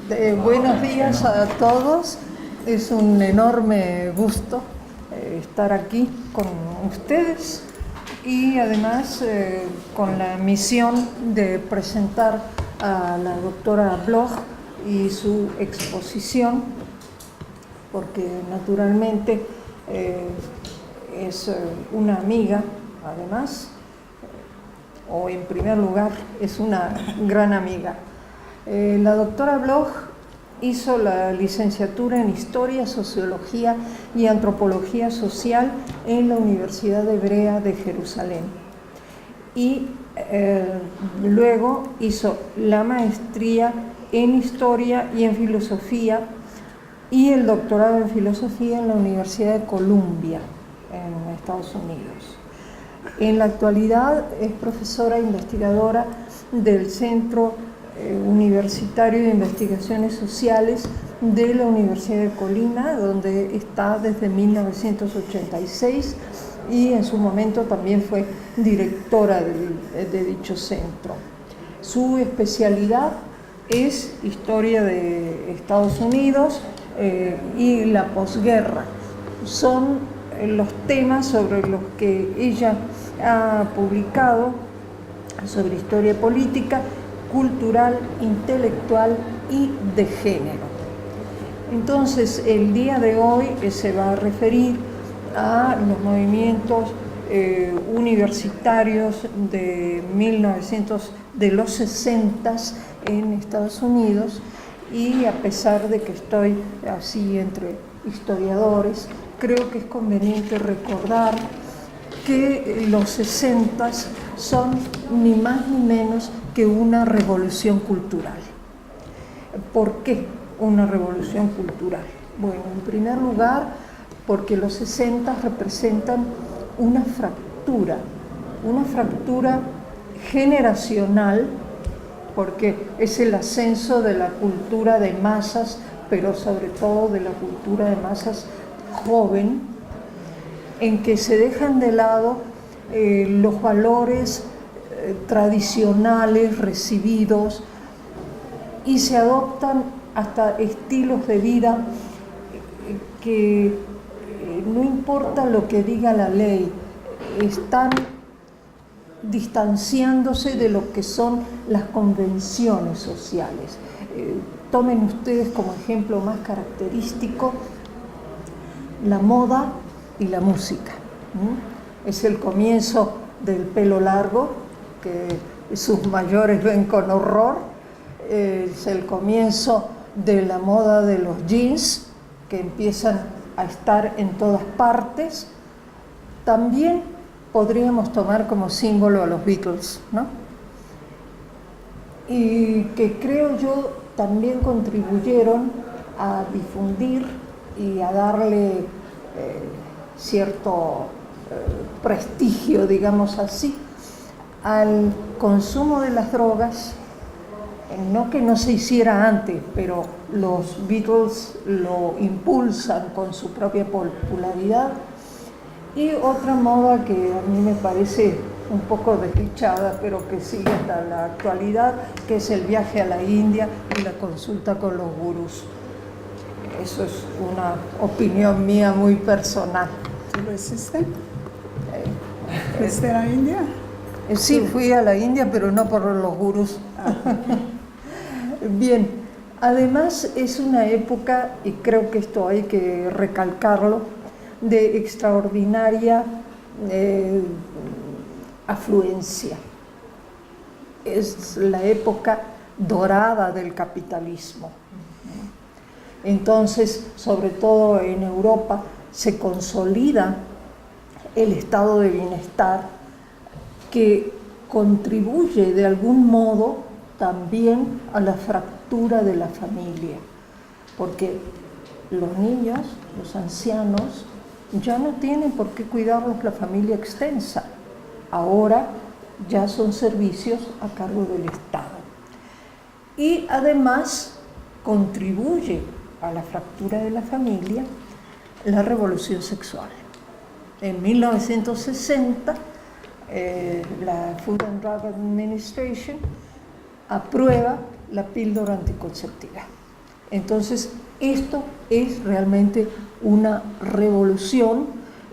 Buenos días a todos. Es un enorme gusto estar aquí con ustedes y además con la misión de presentar a la doctora Bloch y su exposición, porque naturalmente es una amiga, además, o en primer lugar, es una gran amiga. La doctora Bloch hizo la licenciatura en Historia, Sociología y Antropología Social en la Universidad Hebrea de Jerusalén. Y luego hizo la maestría en Historia y en Filosofía y el doctorado en Filosofía en la Universidad de Columbia, en Estados Unidos. En la actualidad es profesora investigadora del Centro Universitario de Investigaciones Sociales de la Universidad de Colina, donde está desde 1986 y en su momento también fue directora de dicho centro. Su especialidad es Historia de Estados Unidos y la posguerra. Son los temas sobre los que ella ha publicado sobre historia política, cultural, intelectual y de género. Entonces, el día de hoy se va a referir a los movimientos universitarios de los 60 en Estados Unidos, y a pesar de que estoy así entre historiadores, creo que es conveniente recordar que los 60 son ni más ni menos que una revolución cultural. ¿Por qué una revolución cultural? Bueno, en primer lugar, porque los 60 representan una fractura generacional, porque es el ascenso de la cultura de masas, pero sobre todo de la cultura de masas joven, en que se dejan de lado los valores tradicionales recibidos y se adoptan hasta estilos de vida que no importa lo que diga la ley, están distanciándose de lo que son las convenciones sociales. Tomen ustedes como ejemplo más característico la moda y la música. Es el comienzo del pelo largo, que sus mayores ven con horror. Es el comienzo de la moda de los jeans, que empiezan a estar en todas partes. También podríamos tomar como símbolo a los Beatles, ¿no? Y que creo yo también contribuyeron a difundir y a darle cierto prestigio, digamos así, al consumo de las drogas. No que no se hiciera antes, pero los Beatles lo impulsan con su propia popularidad. Y otra moda que a mí me parece un poco desdichada, pero que sigue hasta la actualidad, que es el viaje a la India y la consulta con los gurús. Eso es una opinión mía muy personal. ¿Tú lo hiciste? ¿Fuiste a la India? Sí, fui a la India, pero no por los gurús. Bien, además es una época, y creo que esto hay que recalcarlo, de extraordinaria afluencia. Es la época dorada del capitalismo. Entonces, sobre todo en Europa, se consolida el estado de bienestar que contribuye de algún modo también a la fractura de la familia, porque los niños, los ancianos, ya no tienen por qué cuidarlos la familia extensa. Ahora ya son servicios a cargo del Estado. Y además contribuye a la fractura de la familia la revolución sexual. En 1960, la Food and Drug Administration aprueba la píldora anticonceptiva. Entonces, esto es realmente una revolución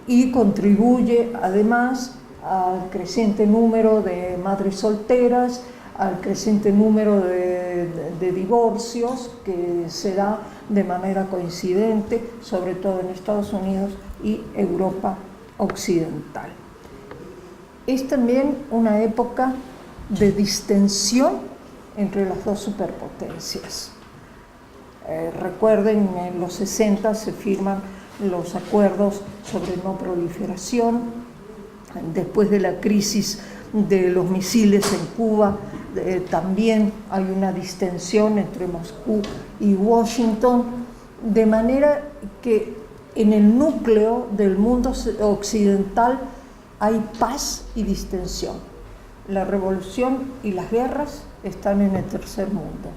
y contribuye además al creciente número de madres solteras, al creciente número de divorcios que se da de manera coincidente, sobre todo en Estados Unidos y Europa occidental. Es también una época de distensión entre las dos superpotencias. Recuerden, en los 60 se firman los acuerdos sobre no proliferación. Después de la crisis de los misiles en Cuba, también hay una distensión entre Moscú y Washington, de manera que en el núcleo del mundo occidental hay paz y distensión. La revolución y las guerras están en el tercer mundo.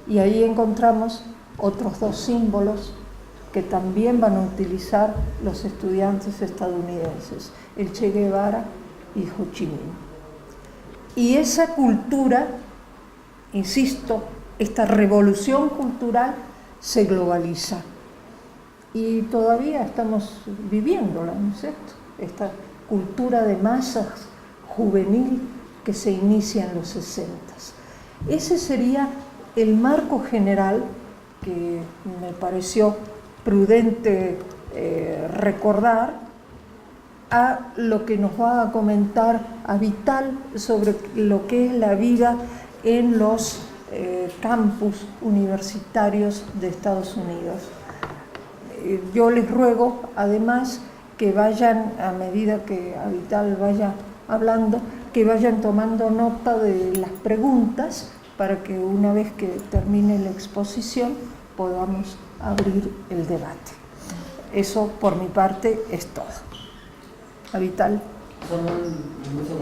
Y ahí encontramos otros dos símbolos que también van a utilizar los estudiantes estadounidenses, el Che Guevara y Ho Chi Minh. Y esa cultura, insisto, esta revolución cultural se globaliza. Y todavía estamos viviéndola, ¿no es cierto? Esta cultura de masas juvenil que se inicia en los 60. Ese sería el marco general que me pareció prudente recordar a lo que nos va a comentar Avital sobre lo que es la vida en los campus universitarios de Estados Unidos. Yo les ruego además que vayan, a medida que Avital vaya hablando, que vayan tomando nota de las preguntas para que una vez que termine la exposición podamos abrir el debate. Eso por mi parte es todo. Avital. Solo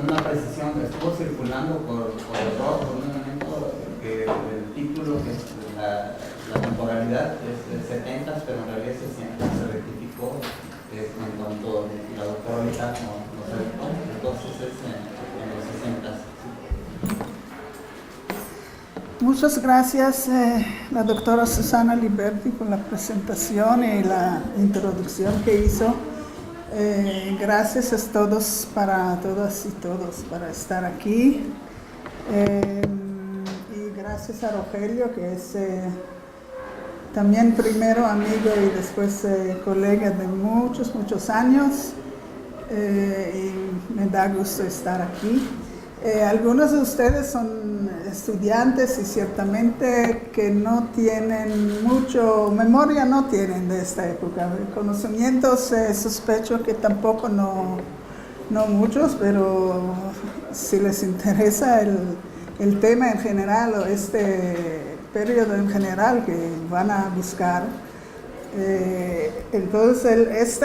una precisión, estuvo circulando por error por un momento que el título, que es la temporalidad es de 70, pero en realidad se rectificó en cuanto la doctora Vital nos alertó, entonces es en los 60. Muchas gracias, la doctora Susana Liberti, por la presentación y la introducción que hizo. Gracias a todos, para todas y todos, para estar aquí. Y gracias a Rogelio, que es también primero amigo y después colega de muchos años. Y me da gusto estar aquí. Algunos de ustedes son estudiantes y ciertamente que no tienen mucho, memoria no tienen de esta época. Conocimientos sospecho que tampoco no muchos, pero si les interesa el tema en general o este periodo en general que van a buscar, entonces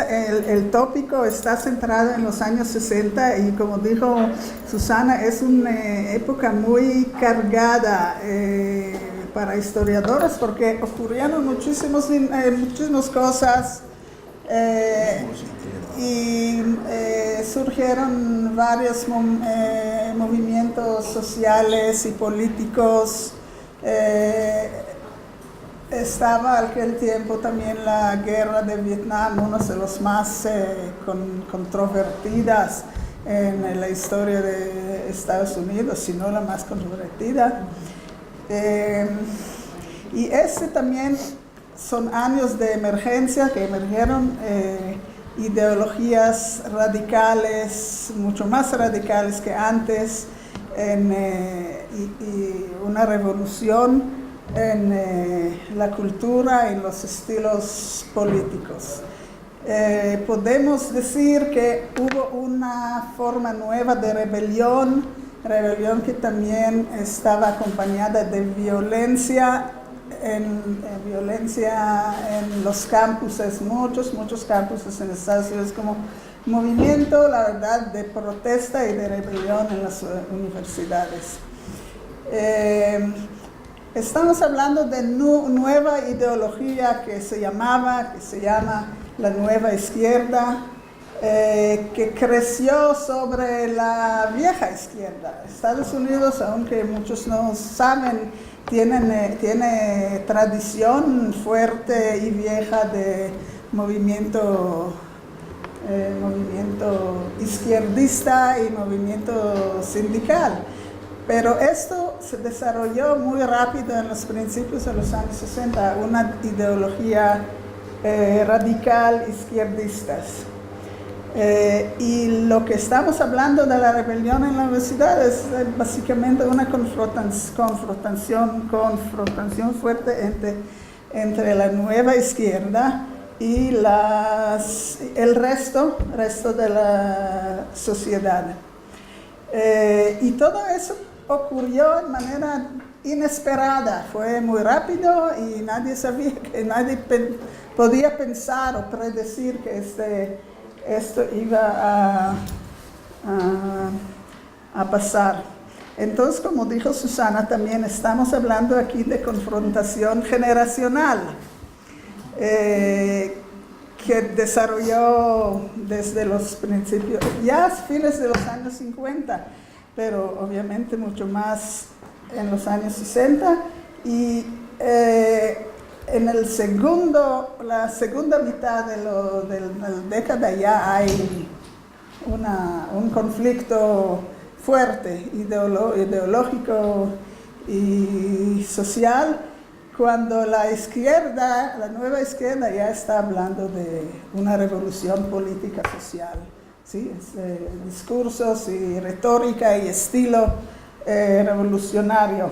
el tópico está centrado en los años 60 y como dijo Susana, es una época muy cargada para historiadores porque ocurrieron muchísimas cosas y surgieron varios movimientos sociales y políticos. Estaba aquel tiempo también la guerra de Vietnam, uno de los más controvertidas en la historia de Estados Unidos, si no la más controvertida. Y también son años de emergencia que emergieron ideologías radicales, mucho más radicales que antes, y una revolución en la cultura, en los estilos políticos. Podemos decir que hubo una forma nueva de rebelión que también estaba acompañada de violencia en los campuses, muchos campuses en Estados Unidos, como movimiento, la verdad, de protesta y de rebelión en las universidades. Estamos hablando de nueva ideología que se llama la nueva izquierda, que creció sobre la vieja izquierda. Estados Unidos, aunque muchos no saben, tiene tradición fuerte y vieja de movimiento izquierdista y movimiento sindical. Pero esto se desarrolló muy rápido en los principios de los años 60, una ideología radical izquierdista. Y lo que estamos hablando de la rebelión en la universidad es básicamente una confrontación fuerte entre la nueva izquierda y el resto de la sociedad. Y todo eso ocurrió de manera inesperada, fue muy rápido y nadie podía pensar o predecir que esto iba a pasar. Entonces, como dijo Susana, también estamos hablando aquí de confrontación generacional, que desarrolló desde los principios, ya fines de los años 50, pero obviamente mucho más en los años 60, y en la segunda mitad de la década ya hay un conflicto fuerte, ideológico y social, cuando la nueva izquierda ya está hablando de una revolución política social, ¿sí? Discursos y retórica y estilo revolucionario.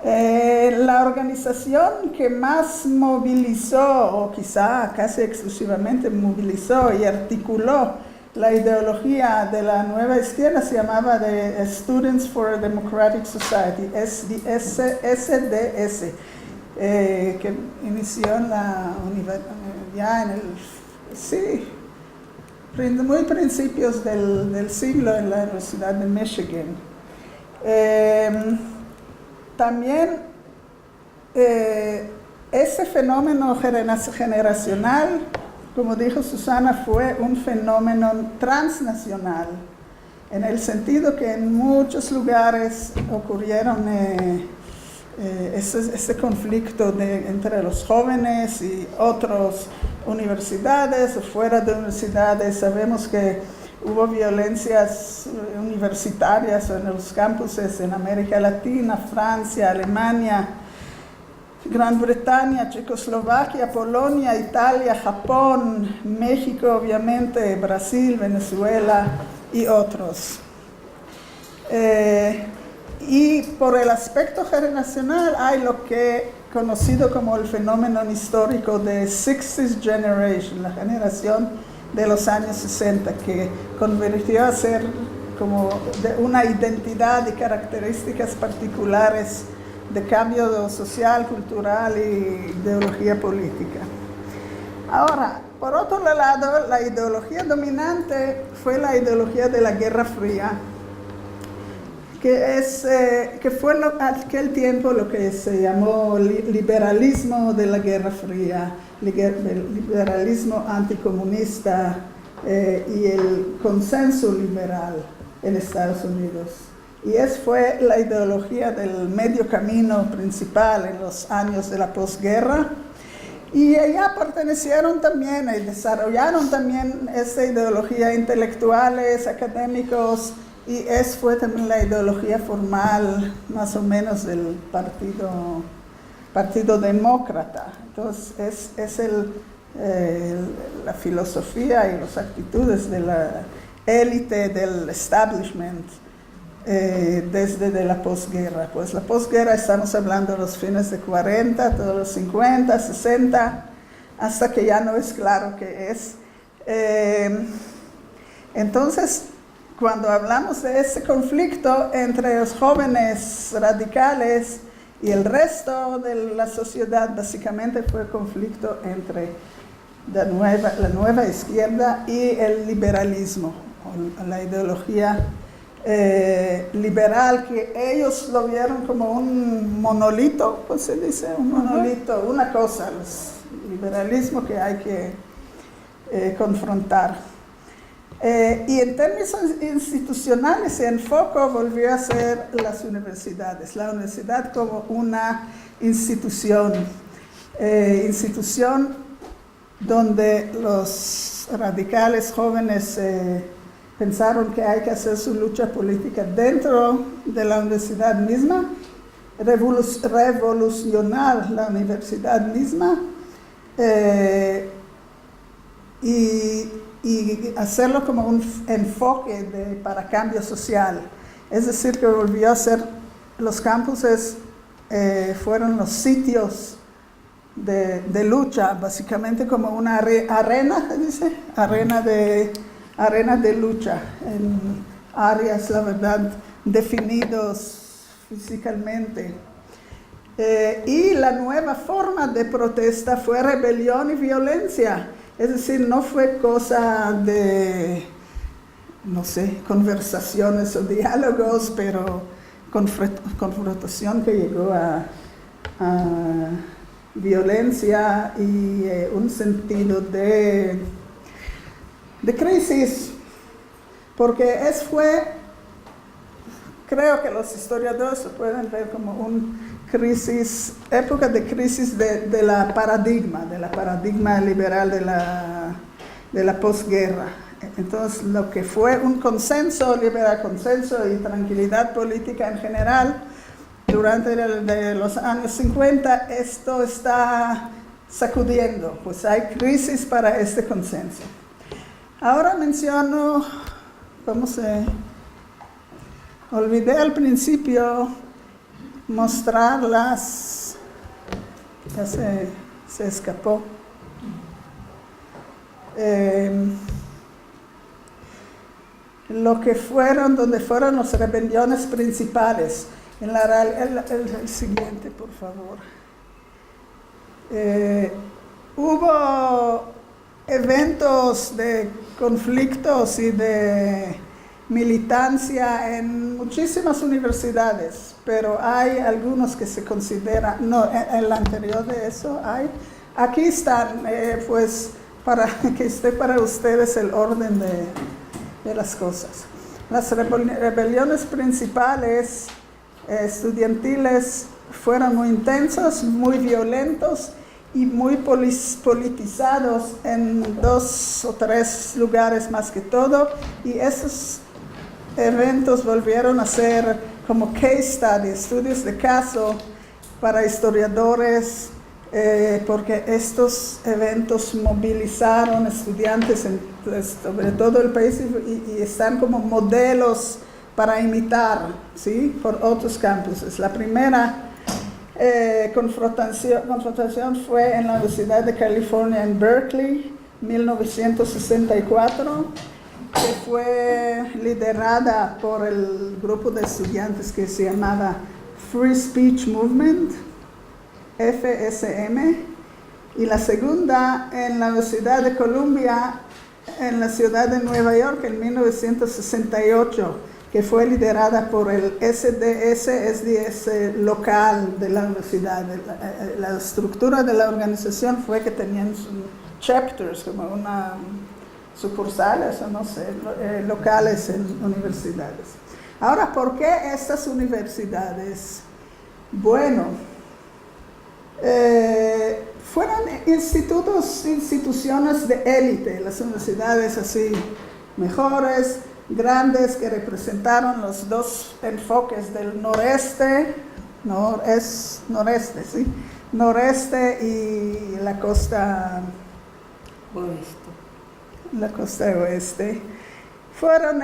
La organización que más movilizó, o quizá casi exclusivamente movilizó y articuló la ideología de la nueva izquierda se llamaba de Students for a Democratic Society, SDS, que inició en la ya en muy principios del siglo en la Universidad de Michigan. También ese fenómeno generacional, como dijo Susana, fue un fenómeno transnacional, en el sentido que en muchos lugares ocurrieron ese conflicto entre los jóvenes y otras universidades o fuera de universidades. Sabemos que hubo violencias universitarias en los campuses en América Latina, Francia, Alemania, Gran Bretaña, Checoslovaquia, Polonia, Italia, Japón, México, obviamente, Brasil, Venezuela y otros. Y por el aspecto generacional hay lo que conocido como el fenómeno histórico de 60s Generation, la generación de los años 60, que convirtió a ser como de una identidad y características particulares de cambio social, cultural y ideología política. Ahora, por otro lado, la ideología dominante fue la ideología de la Guerra Fría, que fue aquel tiempo lo que se llamó liberalismo de la Guerra Fría, liberalismo anticomunista y el consenso liberal en Estados Unidos. Y fue la ideología del medio camino principal en los años de la posguerra. Y allá pertenecieron también y desarrollaron también esa ideología intelectuales, académicos, y fue también la ideología formal más o menos del partido demócrata. Entonces es la filosofía y las actitudes de la élite del establishment desde la posguerra. Pues la posguerra estamos hablando de los fines de 40, todos los 50, 60, hasta que ya no es claro qué es. Entonces, cuando hablamos de ese conflicto entre los jóvenes radicales y el resto de la sociedad, básicamente fue conflicto entre la nueva izquierda y el liberalismo, o la ideología liberal, que ellos lo vieron como un monolito, pues se dice, un monolito, una cosa, el liberalismo que hay que confrontar. Y en términos institucionales, el enfoque volvió a ser las universidades, la universidad como una institución donde los radicales jóvenes pensaron que hay que hacer su lucha política dentro de la universidad misma, revolucionar la universidad misma y hacerlo como un enfoque para cambio social. Es decir, que volvió a ser, los campuses fueron los sitios de lucha, básicamente como una arena, ¿se dice? Arena de lucha, en áreas, la verdad, definidos físicamente. Y la nueva forma de protesta fue rebelión y violencia. Es decir, no fue cosa de, no sé, conversaciones o diálogos, pero confrontación que llegó a violencia y un sentido de crisis, porque creo que los historiadores lo pueden ver como época de crisis de la paradigma liberal de la posguerra. Entonces, lo que fue un consenso liberal, consenso y tranquilidad política en general, durante los años 50, esto está sacudiendo, pues hay crisis para este consenso. Ahora menciono, olvidé al principio mostrar ya se escapó. Donde fueron las rebeliones principales. El siguiente, por favor. Hubo eventos de conflictos y de militancia en muchísimas universidades, pero hay algunos que se consideran, no, en el anterior de eso aquí están, pues, para que esté para ustedes el orden de las cosas. Las rebeliones principales estudiantiles fueron muy intensos, muy violentos y muy politizados en 2 o 3 lugares más que todo, y esos eventos volvieron a ser como case study, estudios de caso para historiadores, porque estos eventos movilizaron estudiantes sobre todo el país y están como modelos para imitar, ¿sí?, por otros campuses. La primera confrontación fue en la Universidad de California en Berkeley, 1964, que fue liderada por el grupo de estudiantes que se llamaba Free Speech Movement, FSM, y la segunda en la Universidad de Columbia, en la ciudad de Nueva York, en 1968, que fue liderada por el SDS local de la universidad. La estructura de la organización fue que tenían chapters, como una sucursales, o no sé, locales en universidades. Ahora, ¿por qué estas universidades? Bueno, fueron instituciones de élite, las universidades así mejores, grandes, que representaron los 2 enfoques del noreste y la costa oeste. Fueron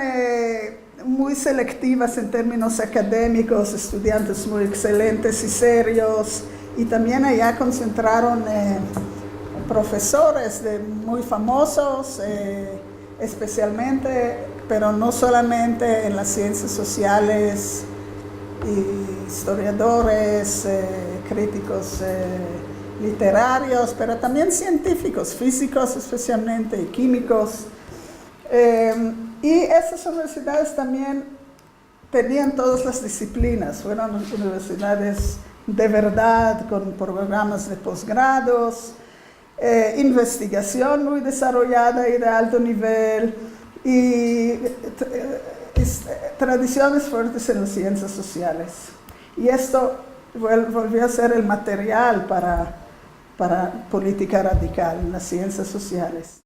muy selectivas en términos académicos, estudiantes muy excelentes y serios, y también allá concentraron profesores muy famosos, especialmente, pero no solamente en las ciencias sociales, y historiadores, críticos literarios, pero también científicos, físicos especialmente, y químicos. Y esas universidades también tenían todas las disciplinas, fueron universidades de verdad, con programas de posgrados, investigación muy desarrollada y de alto nivel, y tradiciones fuertes en las ciencias sociales. Y esto volvió a ser el material para política radical en las ciencias sociales.